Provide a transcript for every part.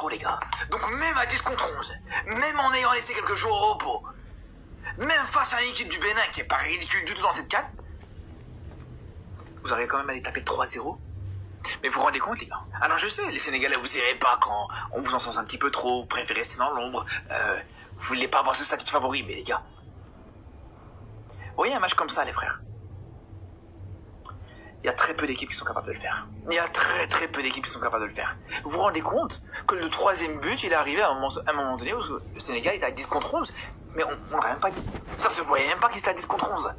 trop, les gars. Donc même à 10 contre 11, même en ayant laissé quelques jours au repos, même face à une équipe du Bénin qui est pas ridicule du tout dans cette CAN, vous arrivez quand même à les taper 3-0. Mais vous vous rendez compte, les gars? Alors je sais, les Sénégalais, vous irez pas quand on vous encense un petit peu trop, vous préférez rester dans l'ombre, vous voulez pas avoir ce statut de favori, mais les gars, vous voyez un match comme ça, les frères, il y a très peu d'équipes qui sont capables de le faire. Il y a très peu d'équipes qui sont capables de le faire. Vous vous rendez compte que le troisième but, il est arrivé à un moment donné où le Sénégal était à 10 contre 11, mais on n'aurait même pas dit. Ça se voyait même pas qu'ils étaient à 10 contre 11.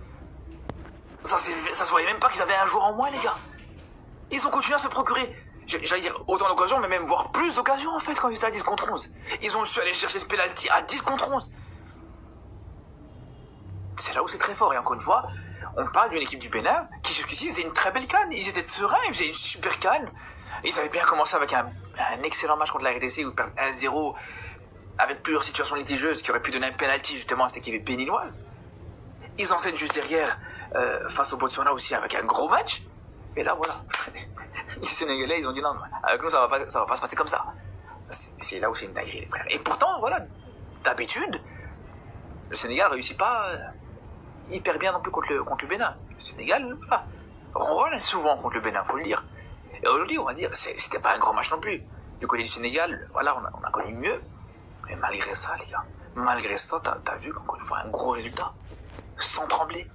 Ça se voyait même pas qu'ils avaient un joueur en moins, les gars. Ils ont continué à se procurer, j'allais dire autant d'occasions, mais même voire plus d'occasions en fait quand ils étaient à 10 contre 11. Ils ont su aller chercher ce penalty à 10 contre 11. C'est là où c'est très fort, et encore une fois, on parle d'une équipe du Bénin qui jusqu'ici faisait une très belle CAN. Ils étaient sereins, ils faisaient une super CAN. Ils avaient bien commencé avec un excellent match contre la RDC où ils perdent 1-0 avec plusieurs situations litigieuses qui auraient pu donner un penalty justement à cette équipe béninoise. Ils enseignent juste derrière face au Botswana aussi avec un gros match. Et là voilà, les Sénégalais ils ont dit non, avec nous ça va pas se passer comme ça. C'est là où c'est une dinguerie les frères. Et pourtant voilà, d'habitude, le Sénégal réussit pas hyper bien non plus contre le Bénin. Le Sénégal, voilà, ronronne souvent contre le Bénin, faut le dire. Et aujourd'hui, on va dire, c'était pas un grand match non plus. Du côté du Sénégal, voilà, on a connu mieux. Mais malgré ça, les gars, malgré ça, t'as vu, encore une fois, un gros résultat. Sans trembler.